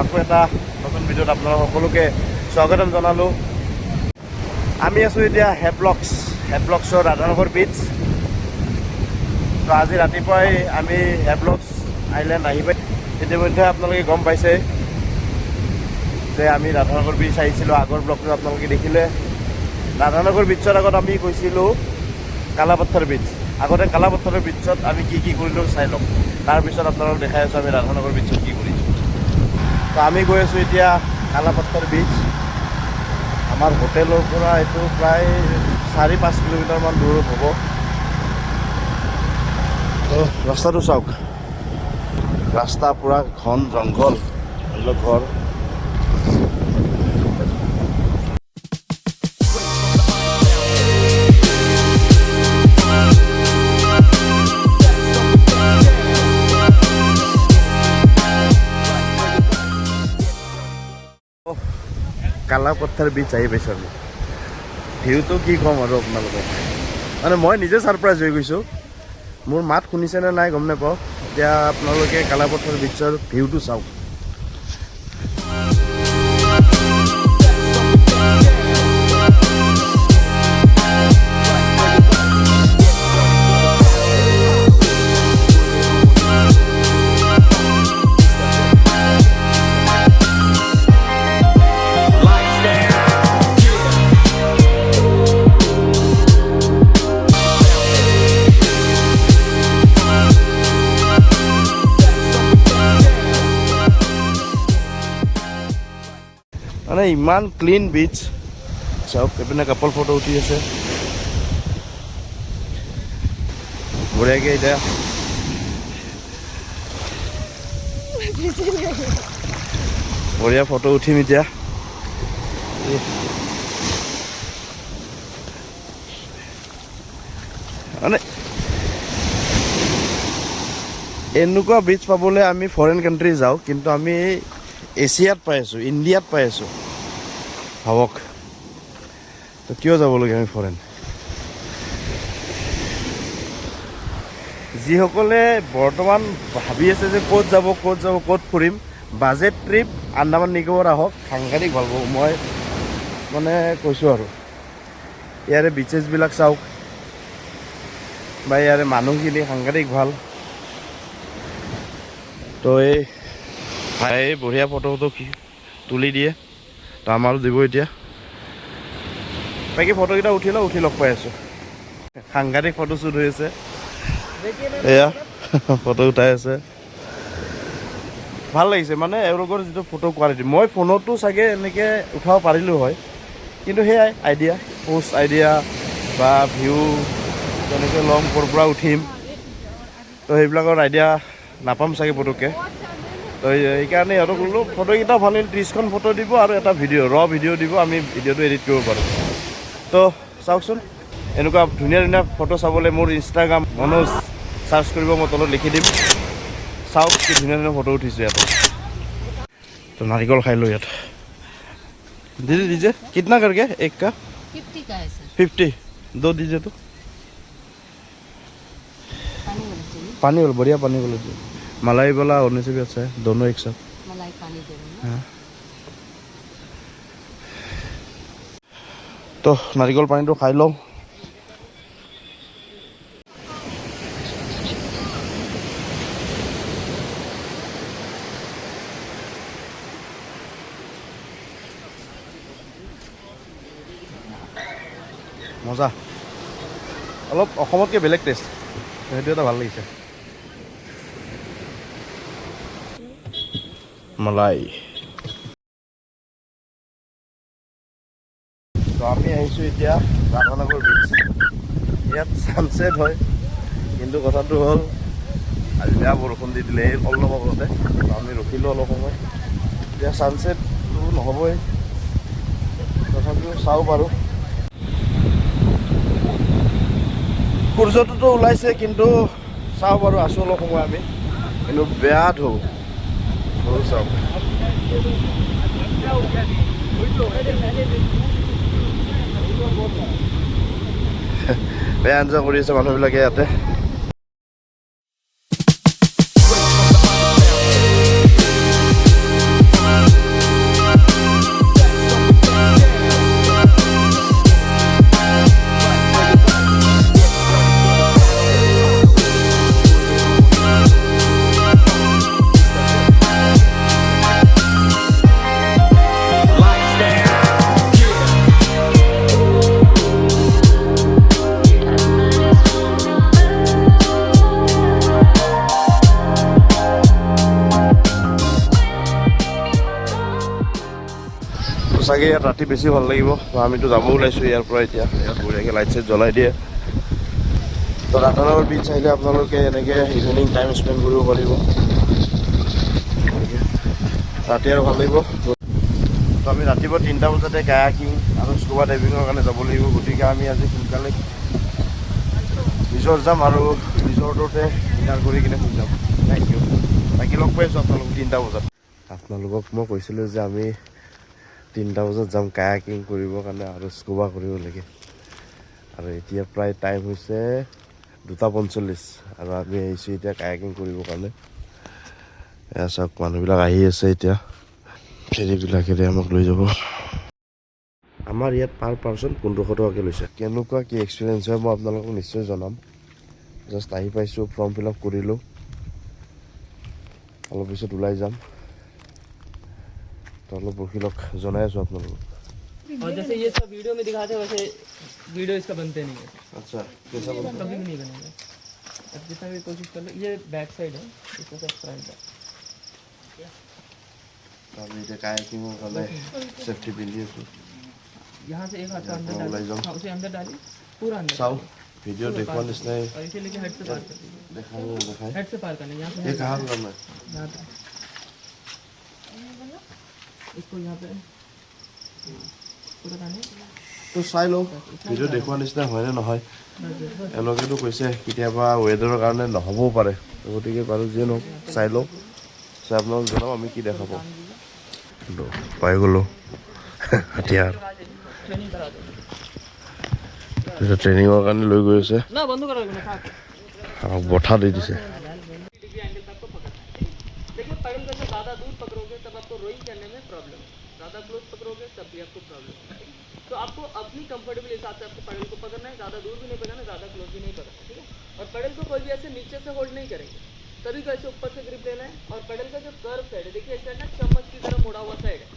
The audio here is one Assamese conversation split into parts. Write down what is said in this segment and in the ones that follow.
আকৌ এটা নতুন ভিডিঅ'ত আপোনালোক সকলোকে স্বাগতম জনালোঁ। আমি আছোঁ এতিয়া হেভলক্সৰ ৰাধানগৰ বিচ। তো আজি ৰাতিপুৱাই আমি হেভলক্স আইলেণ্ড আহি পাই ইতিমধ্যে আপোনালোকে গম পাইছে যে আমি ৰাধানগৰ বিচ আহিছিলোঁ। আগৰ ব্লগটো আপোনালোকে দেখিলে। ৰাধানগৰ বিচৰ আগত আমি গৈছিলোঁ কালাপথৰ বিচ। আগতে কালাপথৰৰ বিচত আমি কি কৰিলোঁ চাই লওক, তাৰপিছত আপোনালোকক দেখাই আছোঁ আমি ৰাধানগৰ বিচত কি কৰিছোঁ। তো আমি গৈ আছোঁ এতিয়া কালাপথৰ বিচ। আমাৰ হোটেলৰ পৰা এইটো প্ৰায় 4-5 কিলোমিটাৰমান দূৰত হ'ব। তো ৰাস্তাটো চাওক, ৰাস্তা পূৰা ঘন জংঘল, এইবিলাক ঘৰ। কালাপথৰ বিচ আহি পাইছোঁ আমি। ভিউটো কি ক'ম আৰু আপোনালোকক, মানে মই নিজে ছাৰপ্ৰাইজ হৈ গৈছোঁ। মোৰ মাত শুনিছেনে নাই গম নাপাওঁ। এতিয়া আপোনালোকে কালাপথৰ বিচৰ ভিউটো চাওক। মানে ইমান ক্লিন বিচ চাওক। এইপিনে কাপল ফটো উঠি আছে বঢ়িয়াকৈ। এতিয়া বঢ়িয়া ফটো উঠিম এতিয়া। মানে এনেকুৱা বিচ পাবলৈ আমি ফৰেইন কাণ্ট্ৰি যাওঁ, কিন্তু আমি এছিয়াত পাই আছোঁ, ইণ্ডিয়াত পাই আছোঁ। ভাবক তো কিয় যাবলগীয়া আমি ফৰেইন। যিসকলে বৰ্তমান ভাবি আছে যে ক'ত যাব ক'ত ফুৰিম, বাজেট ট্ৰিপ আন্দামান নিকোবৰ আহক, সাংঘাতিক ভাল পাব। মই মানে কৈছোঁ আৰু ইয়াৰে বিচেছবিলাক চাওক বা ইয়াৰে মানুহখিনি সাংঘাতিক ভাল। তো এই ভাই বঢ়িয়া ফটো তুলি দিয়ে, তো আমাৰো দিব এতিয়া। বাকী ফটোকেইটা উঠি লগ পাই আছোঁ। সাংঘাতিক ফটো শ্বুট হৈ আছে, এয়া ফটো উঠাই আছে। ভাল লাগিছে মানে এওঁলোকৰ যিটো ফটো কোৱালিটি। মই ফোনতো চাগে এনেকৈ উঠাব পাৰিলোঁ হয়, কিন্তু সেয়াই আইডিয়া, পোষ্ট আইডিয়া বা ভিউ তেনেকৈ ল'ম, ক'ৰ পৰা উঠিম, তো সেইবিলাকৰ আইডিয়া নাপাম চাগে পটককৈ। তো সেইকাৰণে সিহঁতক ক'লোঁ ফটোকেইটা ভাল লাগিল, 30খন ফটো দিব আৰু এটা ভিডিঅ' ভিডিঅ' দিব, আমি ভিডিঅ'টো এডিট কৰিব পাৰোঁ। তো চাওকচোন, এনেকুৱা ধুনীয়া ফটো চাবলৈ মোৰ ইনষ্টাগ্ৰাম মনোজ চাৰ্চ কৰিব, মই তলত লিখি দিম। চাওক কি ধুনীয়া ফটো উঠিছোঁ ইয়াতে। তো নাৰিকল খাই লো ইয়াত। दीदी दीजिए कितना करके एक का 50 का है सर। 50 दो दीजिए। तो पानी वाला चाहिए? पानी वाला बढ़िया पानी वाला दीजिए। मलाई वाला होने से भी अच्छा है, दोनों एक साथ। मलाई पानी दे रही हूँ। हाँ तो नारिकल पानी तो खाई लो। মজা, অলপ অসমতকৈ বেলেগ টেষ্ট, সেইটো এটা ভাল লাগিছে। মলাই। তো আমি আহিছোঁ এতিয়া ৰাধানগৰ বিচ। ইয়াত ছানছেট হয়, কিন্তু কথাটো হ'ল আজি বেয়া বৰষুণ দি দিলে এই অলপ আগতে। আমি ৰখিলোঁ অলপ সময়, এতিয়া ছানছেটটো নহ'বই, তথাপিও চাওঁ বাৰু। সূৰ্যটোতো ওলাইছে, কিন্তু চাওঁ বাৰু, আছোঁ অলপ সময় আমি। কিন্তু বেয়া ঢৌ চাওক। বেয়া এনজয় কৰি আছে মানুহবিলাকে ইয়াতে। সঁচাকৈ ইয়াত ৰাতি বেছি ভাল লাগিব। আমিতো যাব ওলাইছোঁ ইয়াৰ পৰা এতিয়া। ইয়াত বঢ়িয়াকৈ লাইট চাইট জ্বলাই দিয়ে। তো ৰাধানগৰ বিচ আহিলে আপোনালোকে এনেকৈ ইভিনিং টাইম স্পেণ্ড কৰিব পাৰিব। ৰাতি আৰু ভাল লাগিব। তো আমি ৰাতিপুৱা 3টা বজাতে কায়াকিং আৰু স্কুবা ডাইভিঙৰ কাৰণে যাব লাগিব। গতিকে আমি আজি সোনকালে ৰিজৰ্ট যাম আৰু ৰিজৰ্টতে ডিনাৰ কৰি কিনে শুই যাম। Thank you. বাকী লগ পাইছোঁ আপোনালোকক 3টা বজাত। আপোনালোকক মই কৈছিলোঁ যে আমি 3টা বজাত যাম কায়াকিং কৰিবৰ কাৰণে আৰু স্কুবা কৰিব লাগে। আৰু এতিয়া প্ৰায় টাইম হৈছে 2:45 আৰু আমি আহিছোঁ এতিয়া কায়াকিং কৰিবৰ কাৰণে। এয়া চাওক মানুহবিলাক আহি আছে এতিয়া। ফেৰীবিলাকেৰে আমাক লৈ যাব। আমাৰ ইয়াত পাৰ পাৰ্চন 1500 টকাকৈ লৈছে। কেনেকুৱা কি এক্সপিৰিয়েঞ্চ হয় মই আপোনালোকক নিশ্চয় জনাম। জাষ্ট আহি পাইছোঁ, ফৰ্ম ফিল আপ কৰিলোঁ। অলপ পিছত ওলাই যাম। তো অলপ ৰখি লওক, জনাই আছোঁ আপোনালোকক। और जैसे ये सब वीडियो में दिखाते हैं वैसे वीडियो इसका बनते नहीं है। আচ্ছা कैसा बोला? कभी भी नहीं बनेगा। अब जितना भी कोशिश कर लो, ये बैक साइड है, इसका सब फ्रंट है। আমি এতিয়া কায়াকিঙৰ কাৰণে চেফটি পিন্ধি আছোঁ। यहाँ से एक हाथ का अंदर हाँ, डालिए, जाओ। हाँ, उसे अंदर डालिए, पूरा अंदर চাওঁ डालिए। ভিডিঅ' দেখুওৱা নিচিনাই और इसे लेके हेड से पार कर दीजिए। দেখাই দেখাই। हेड से पार करना है, यहाँ से এই head কাহাৰ কাম নাই? यहाँ पे। इसको यहाँ पे पूरा डालिए। তো চাই লওঁ ভিডিঅ' দেখুওৱা নিচিনা হয়নে নহয়। এওঁলোকেতো কৈছে কেতিয়াবা ৱেডাৰৰ কাৰণে নহ'বও পাৰে। গতিকে বাৰু যিয়ে নহওক চাই লওঁ। চাই আপোনালোক জনাম আমি কি দেখা পাওঁ। পাই গ'লোঁ হাতীয়াৰ। ट्रेनिंग करा दो এতিয়া ট্ৰেইনিঙৰ কাৰণে লৈ গৈ আছে। ना, बंद करो ना, खा আমাক বঠা দি দিছে। डिग्री एंगल तक को पकड़ना है। देखिए पैडल का जब ज़्यादा दूर पकड़ोगे तब आपको रोइंग करने में प्रॉब्लम है, ज़्यादा क्लोज पकड़ोगे तब भी आपको प्रॉब्लम है। तो आपको अपनी कंफर्टेबल हिसाब से आपको पैडल को पकड़ना है। ज़्यादा दूर भी नहीं पकड़ना, ज़्यादा क्लोज भी नहीं पकड़ना, ठीक है। और पैडल को कोई भी ऐसे नीचे से होल्ड नहीं करेंगे, सभी को ऐसे ऊपर से ग्रिप लेना है। और पैडल का जो कर्व साइड है, देखिए इस साइड ना चम्मच की तरह मुड़ा हुआ साइड है,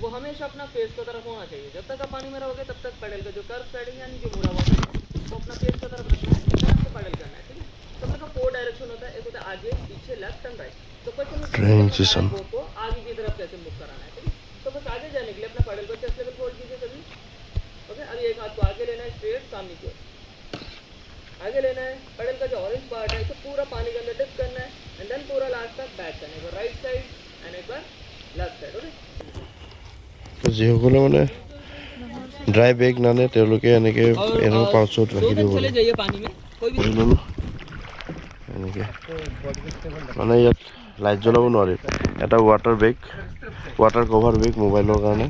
वो हमेशा अपना फेस की तरफ होना चाहिए। जब तक आप पानी में रहोगे तब तक पैडल का जो कर्व साइड है यानी जो मुड़ा हुआ साइड है वो अपना फेस की तरफ रखना है, इस तरफ से पैडल करना है, ठीक है। तो अपने का 4 डायरेक्शन होता है, एक होता है आगे, पीछे, लेफ्ट एंड राइट। तो Training session। को आगे की तरफ कैसे मूव कराना है, ठीक है। तो बस आगे जाने के लिए अपना पैडल को चेस्ट लेवल होल्ड कीजिए सभी। ओके, अभी एक हाथ को आगे लेना है, स्ट्रेट सामने की ओर आगे लेना है। पैडल का जो ऑरेंज पार्ट है इसे पूरा पानी के अंदर डिप करना है एंड देन पूरा लास्ट तक बैक करना है, राइट साइड एंड एक बार लेफ्ट साइड। ओके, তো যিসকলে মানে ড্ৰাই বেগ নানে তেওঁলোকে এনেকৈ এনেকুৱা পাউচত ৰাখি দিব चले जाइए पानी में, कोई भी ল'লোঁ এনেকৈ। মানে ইয়াত লাইট জ্বলাব নোৱাৰি। এটা ৱাটাৰ বেগ, ৱাটাৰ কভাৰ বেগ মোবাইলৰ কাৰণে।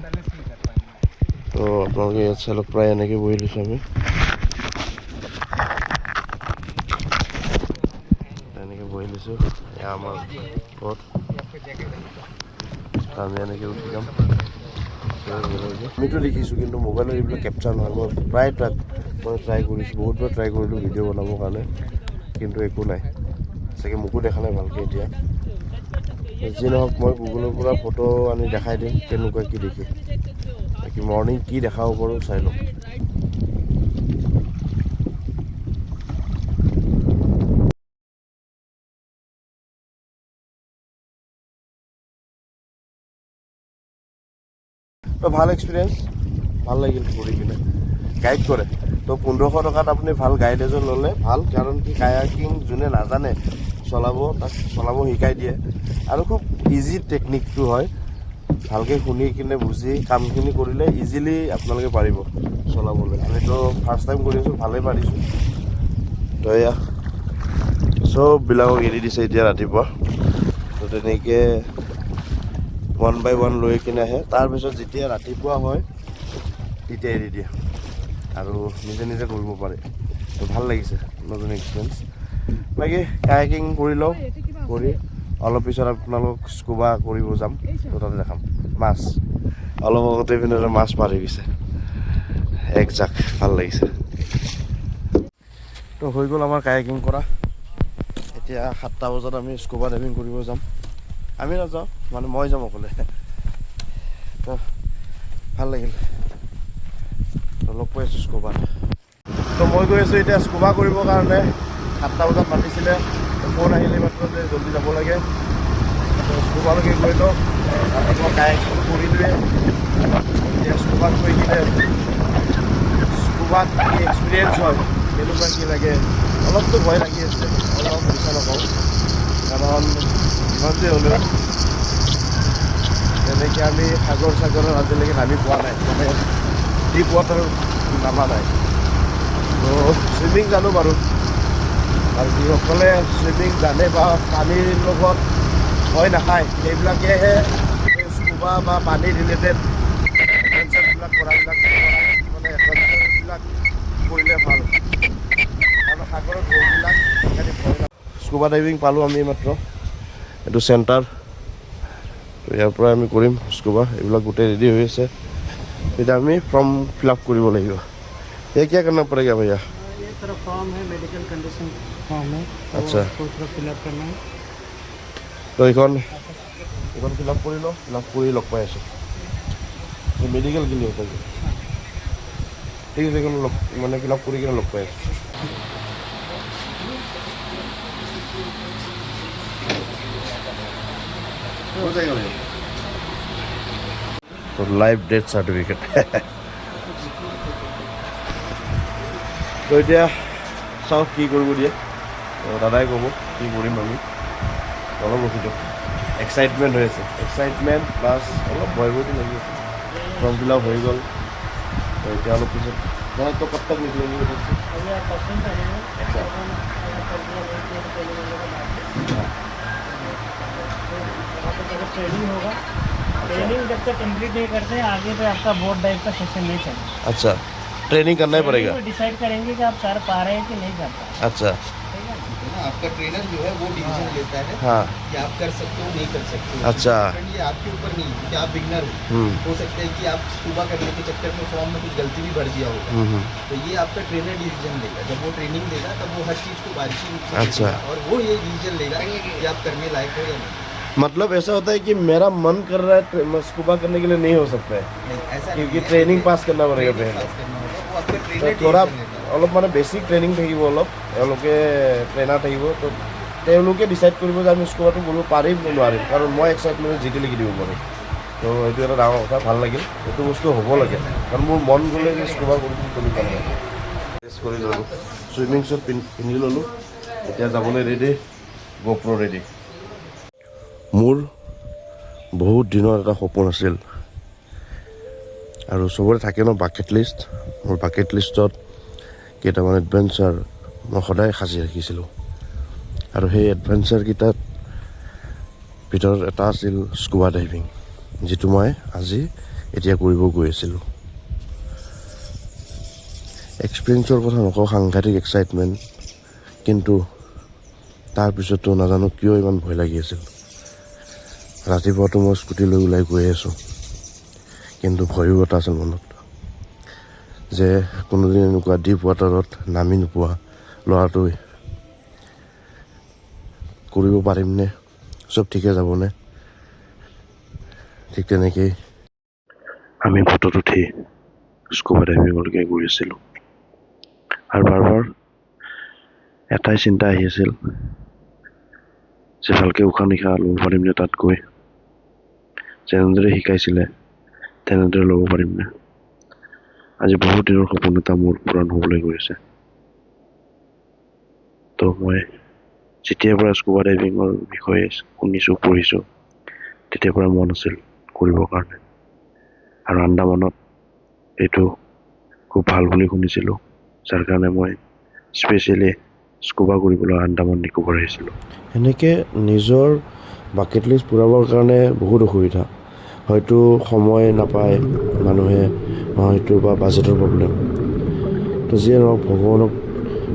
তো আপোনালোকে ইয়াত চাই লওক, প্ৰায় এনেকৈ বহি লৈছোঁ আমি। এনেকৈ বহি লৈছোঁ। এয়া আমাৰ ঘৰত আমি এনেকৈ উঠি যাম। আমিতো দেখিছোঁ কিন্তু মোবাইলত এইবিলাক কেপচাৰ নহয়। মই প্ৰায় মই ট্ৰাই কৰিছোঁ, বহুতবাৰ ট্ৰাই কৰিলোঁ ভিডিঅ' বনাবৰ কাৰণে, কিন্তু একো নাই। চাগে মোকো দেখা নাই ভালকৈ এতিয়া। যি নহওক মই গুগলৰ পৰা ফটো আনি দেখাই দিম কেনেকুৱা কি দেখি। বাকী মৰ্ণিং কি দেখাব পাৰোঁ চাই লওঁ। তো ভাল এক্সপিৰিয়েঞ্চ, ভাল লাগিল কৰি কিনে। গাইড কৰে তো 1500 টকাত আপুনি ভাল গাইড এজন ল'লে ভাল, কাৰণ কি কায়াকিং যোনে নাজানে চলাব তাক চলাব শিকাই দিয়ে। আৰু খুব ইজি টেকনিকটো হয়, ভালকৈ শুনি কিনে বুজি কামখিনি কৰিলে ইজিলি আপোনালোকে পাৰিব চলাবলৈ। আমিতো ফাৰ্ষ্ট টাইম কৰি আছোঁ, ভালেই পাৰিছোঁ। তো এয়া চববিলাকক এৰি দিছে এতিয়া ৰাতিপুৱা। তো তেনেকৈ 1 by 1 লৈ কিনে আহে। তাৰপিছত যেতিয়া ৰাতিপুৱা হয় তেতিয়া এৰি দিয়ে আৰু নিজে নিজে কৰিব পাৰে। তো ভাল লাগিছে, নতুন এক্সপিৰিয়েঞ্চ। বাকী কায়াকিং কৰি লওঁ, কৰি অলপ পিছত আপোনালোক স্কুবা কৰিব যাম। তো তাতে দেখাম মাছ। অলপ আগতে পিনে মাছ মাৰি গৈছে এক জাক, ভাল লাগিছে। তো হৈ গ'ল আমাৰ কায়াকিং কৰা। এতিয়া 7টা বজাত আমি স্কুবা ডাইভিং কৰিব যাম। আমি নাযাওঁ, মানে মই যাম অকলে। তো ভাল লাগিল, লগ পাই আছোঁ স্কুবাত। তো মই গৈ আছোঁ এতিয়া স্কুবা কৰিবৰ কাৰণে। 7টা বজাত মাতিছিলে, ফোন আহিলে মাত্ৰ যে জল্দি যাব লাগে। তো স্কুবালৈকে গৈ লওঁ, ৰাতিপুৱা কায়াকিং কৰিলোৱে। এতিয়া স্কুবাত গৈ কিনে স্কুবাত কি এক্সপিৰিয়েঞ্চ হয় কেনেকুৱা কি লাগে অলপতো ভয় লাগি আছে অলপ মিছা নকওঁ কাৰণ যিমান যে হ'লেও তেনেকৈ আমি সাগৰৰ আজিলৈকে নামি পোৱা নাই মানে ডিপ ৱাটাৰ নামা নাই তো চুইমিং জানো বাৰু আৰু যিসকলে চুইমিং জানে বা পানীৰ লগত ভয় নাখায় সেইবিলাকেহে স্কুবা বা পানী ৰিলেটেড এডভেঞ্চাৰবিলাক কৰাবিলাক মানে এডভেঞ্চাৰবিলাক কৰিলে ভাল কাৰণ সাগৰত গ'লবিলাক সেইকাৰণে ভয় নাখায় স্কুবা ডাইভিং পালোঁ আমি মাত্ৰ এইটো চেণ্টাৰ তো ইয়াৰ পৰা আমি কৰিম স্কুবা এইবিলাক গোটেই ৰেডি হৈ আছে এতিয়া আমি ফৰ্ম ফিল আপ কৰিব লাগিব ये क्या करना पड़ेगा भैया ये तरह फॉर्म है मेडिकल कंडीशन फॉर्म है अच्छा उसको थोड़ा फिलअप करना है তো এইখন ফিল আপ কৰি লওঁ ফিল আপ কৰি লগ পাই আছোঁ মেডিকেল কিনি হ'ব ঠিক আছে এইখন লগ মানে ফিল আপ কৰি কিনে লগ পাই আছোঁ তো লাইভ ডেথ চাৰ্টিফিকেট তো এতিয়া চাওক কি কৰিব দিয়ে দাদাই ক'ব কি কৰিম আমি অলপ ৰখি দিয়ক এক্সাইটমেণ্ট হৈ আছে এক্সাইটমেণ্ট প্লাছ অলপ ভয় ভয়টো লাগি আছে ফৰ্ম ফিল আপ হৈ গ'ল তো এতিয়া অলপ পিছত মানে তো কত তক নিকলেंगे अभी आप पर्सन पहनेंगे अच्छा ट्रेनिंग होगा ट्रेनिंग जब तक कंप्लीट नहीं करते हैं आगे पे आपका बोर्ड डाइव का सेशन नहीं चलेगा अच्छा ट्रेनिंग करना ही पड़ेगा डिसाइड करेंगे कि आप कर पा रहे हैं कि नहीं कर पा रहे अच्छा आपका ट्रेनर जो है वो डिसीजन लेता है हाँ कि आप कर सकते हो नहीं कर सकते हो अच्छा ये आपके ऊपर नहीं है कि आप बिगनर हो सकता है कि आप स्कूबा करने के चक्कर में फॉर्म में कुछ गलती भी भर दिया होगा तो ये आपका ट्रेनर डिसीजन लेगा जब वो ट्रेनिंग देगा तब वो हर चीज़ को बारीकी रूप से अच्छा। देखेगा और वो ये डिसीजन लेगा कि आप करने लायक हो या नहीं मतलब ऐसा होता है कि मेरा मन कर रहा है स्कूबा करने के लिए नहीं हो सकता है नहीं ऐसा क्योंकि ट्रेनिंग पास करना पड़ेगा ट्रेनिंग पहले पास करना होगा वो आपका তো ट्रेनर থোৰা डिसीजन लेगा অলপ মানে বেছিক ট্ৰেইনিং থাকিব অলপ তেওঁলোকে ট্ৰেইনাৰ থাকিব তো তেওঁলোকে ডিচাইড কৰিব যে আমি স্কুবাটো কৰিব পাৰিম নে নোৱাৰিম কাৰণ মই এক্সাইটমেণ্টত জিতি লিখি দিব পাৰিম তো এইটো এটা ডাঙৰ কথা ভাল লাগিল এইটো বস্তু হ'ব লাগে কাৰণ মোৰ মন গ'লে যে স্কুবা কৰিম বুলি ভাল লাগে টেষ্ট কৰি ল'লোঁ চুইমিং শ্বুট পিন্ধি ল'লোঁ এতিয়া যাবলৈ ৰেডি গোপ্ৰ ৰেডি মোৰ বহুত দিনৰ এটা সপোন আছিল আৰু চবৰে থাকে ন বাকেট লিষ্ট মোৰ বাকেট লিষ্টত কেইটামান এডভেঞ্চাৰ মই সদায় সাজি ৰাখিছিলোঁ আৰু সেই এডভেঞ্চাৰকেইটাত ভিতৰত এটা আছিল স্কুবা ডাইভিং যিটো মই আজি এতিয়া কৰিব গৈ আছিলোঁ এক্সপিৰিয়েঞ্চৰ কথা নকওঁ সাংঘাতিক এক্সাইটমেণ্ট কিন্তু তাৰপিছতো নাজানো কিয় ইমান ভয় লাগি আছিল ৰাতিপুৱাতো মই স্কুটি লৈ ওলাই গৈ আছোঁ কিন্তু ভয়ো এটা আছিল মনত যে কোনোদিন এনেকুৱা ডিপ ৱাটাৰত নামি নোপোৱা ল'ৰাটোৱে কৰিব পাৰিমনে চব ঠিকে যাবনে ঠিক তেনেকেই আমি ফটোত উঠি স্কুবা ডাইভিঙলৈকে গৈ আছিলোঁ আৰু বাৰ বাৰ এটাই চিন্তা আহি আছিল যে ভালকৈ উশাহ নিশাহ ল'ব পাৰিমনে তাত গৈ যেনেদৰে শিকাইছিলে তেনেদৰে ল'ব পাৰিমনে আজি বহুত দিনৰ সপোন এটা মোৰ পূৰণ হ'বলৈ গৈ আছে তো মই যেতিয়াৰ পৰা স্কুবা ডাইভিঙৰ বিষয়ে শুনিছোঁ পঢ়িছোঁ তেতিয়াৰ পৰা মন আছিল কৰিবৰ কাৰণে আৰু আন্দামানত এইটো খুব ভাল বুলি শুনিছিলোঁ যাৰ কাৰণে মই স্পেচিয়েলি স্কুবা কৰিবলৈ আন্দামান নিকোবৰ আহিছিলোঁ সেনেকৈ নিজৰ বাকেট লিষ্ট পূৰাবৰ কাৰণে বহুত অসুবিধা হয়তো সময় নাপায় মানুহে হয়তো বা বাজেটৰ প্ৰব্লেম তো যিয়ে নহওক ভগৱানক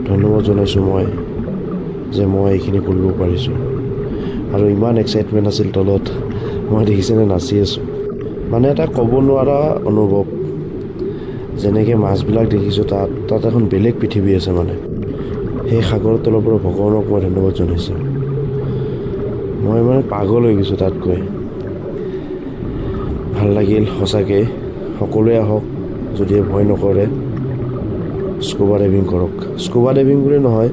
ধন্যবাদ জনাইছোঁ মই যে মই এইখিনি কৰিব পাৰিছোঁ আৰু ইমান এক্সাইটমেণ্ট আছিল তলত মই দেখিছেনে নাচি আছোঁ মানে এটা ক'ব নোৱাৰা অনুভৱ যেনেকৈ মাছবিলাক দেখিছোঁ তাত এখন বেলেগ পৃথিৱী আছে মানে সেই সাগৰৰ তলৰ পৰা ভগৱানক মই ধন্যবাদ জনাইছোঁ মই মানে পাগল হৈ গৈছোঁ তাত গৈ ভাল লাগিল সঁচাকৈ সকলোৱে আহক যদিহে ভয় নকৰে স্কুবা ডাইভিং কৰক স্কুবা ডাইভিং বুলি নহয়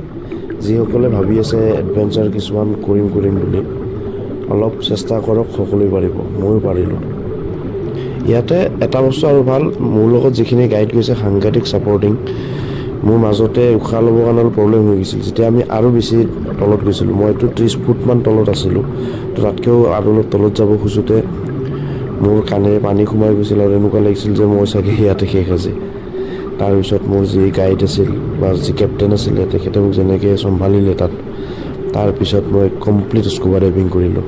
যিসকলে ভাবি আছে এডভেঞ্চাৰ কিছুমান কৰিম বুলি অলপ চেষ্টা কৰক সকলোৱে পাৰিব ময়ো পাৰিলোঁ ইয়াতে এটা বস্তু আৰু ভাল, মোৰ লগত যিখিনি গাইড গৈছে সাংঘাতিক ছাপৰ্টিং। মোৰ মাজতে উশাহ ল'বৰ কাৰণে অলপ প্ৰব্লেম হৈ গৈছিল, যেতিয়া আমি আৰু বেছি তলত গৈছিলোঁ। মইতো 30 ফুটমান তলত আছিলোঁ, তো তাতকৈও আৰু অলপ তলত যাব খোজোঁতে মোৰ কাণেৰে পানী সোমাই গৈছিল আৰু এনেকুৱা লাগিছিল যে মই চাগে ইয়াতে শেষ আছে। তাৰপিছত মোৰ যি গাইড আছিল বা যি কেপ্টেইন আছিলে তেখেতে মোক যেনেকৈ চম্ভালিলে তাত, তাৰপিছত মই কমপ্লিট স্কুবা ডাইভিং কৰিলোঁ।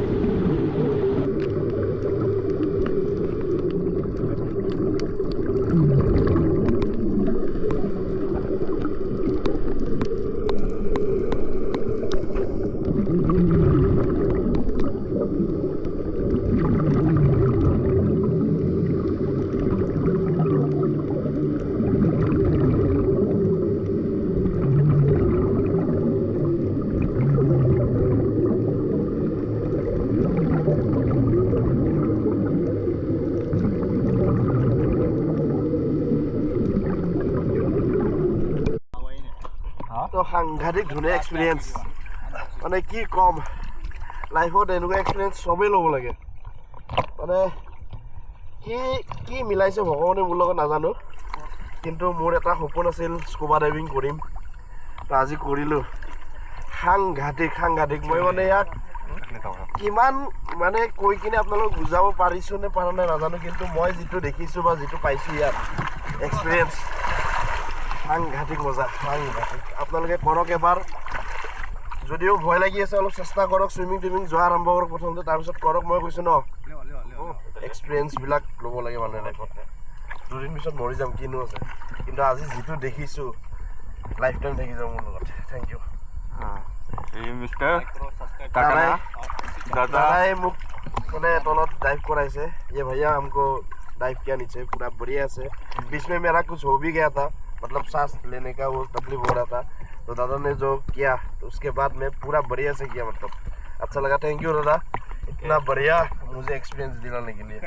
তো সাংঘাতিক ধুনীয়া এক্সপিৰিয়েঞ্চ, মানে কি ক'ম, লাইফত এনেকুৱা এক্সপিৰিয়েঞ্চ চবেই ল'ব লাগে। মানে কি মিলাইছে ভগৱানে মোৰ লগত নাজানো, কিন্তু মোৰ এটা সপোন আছিল স্কুবা ডাইভিং কৰিম, তো আজি কৰিলোঁ। সাংঘাতিক মই মানে ইয়াক কিমান মানে কৈ কিনে আপোনালোকক বুজাব পাৰিছোঁ নে পৰা নাই নাজানো, কিন্তু মই যিটো দেখিছোঁ বা যিটো পাইছোঁ ইয়াত এক্সপিৰিয়েঞ্চ সাংঘাতিক মজা, সাংঘাতিক। আপোনালোকে কৰক এবাৰ, যদিও ভয় লাগি আছে অলপ চেষ্টা কৰক, চুইমিং টুইমিং যোৱা আৰম্ভ কৰক প্ৰথমতে, তাৰপিছত কৰক। মই কৈছোঁ ন, এক্সপিৰিয়েঞ্চবিলাক ল'ব লাগে মানুহে লাইফত। দুদিন পিছত মৰি যাম, কিনো আছে, কিন্তু আজি যিটো দেখিছোঁ লাইফ টাইম থাকি যাম মোৰ লগত। Thank U. दादाए मुक मैंने तलत डाइव कराइसे। ये भैया हमको डाइव किया नीचे, पूरा बढ़िया से। बीच में मेरा कुछ हो भी गया था, मतलब सांस लेने का वो तकलीफ हो रहा था, तो दादा ने जो किया तो उसके बाद मैं पूरा बढ़िया से किया, मतलब अच्छा लगा। थैंक यू दादा, इतना बढ़िया मुझे एक्सपीरियंस दिलाने के लिए।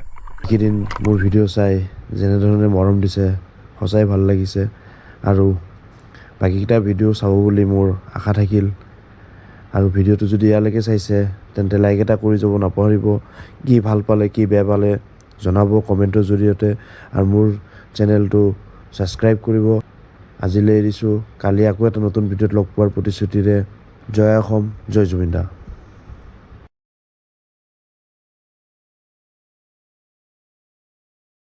এইকেইদিন মোৰ ভিডিঅ' চাই যেনেধৰণে মৰম দিছে সঁচাই ভাল লাগিছে, আৰু বাকীকেইটা ভিডিঅ' চাব বুলি মোৰ আশা থাকিল। আৰু ভিডিঅ'টো যদি ইয়ালৈকে চাইছে তেন্তে লাইক এটা কৰি যাব নাপাহৰিব। কি ভাল পালে কি বেয়া পালে জনাব কমেণ্টৰ জৰিয়তে, আৰু মোৰ চেনেলটো ছাবস্ক্ৰাইব কৰিব। আজিলৈ এৰিছোঁ, কালি আকৌ এটা নতুন ভিডিঅ'ত লগ পোৱাৰ প্ৰতিশ্ৰুতিৰে। জয় অসম, জয় জুবিন দা।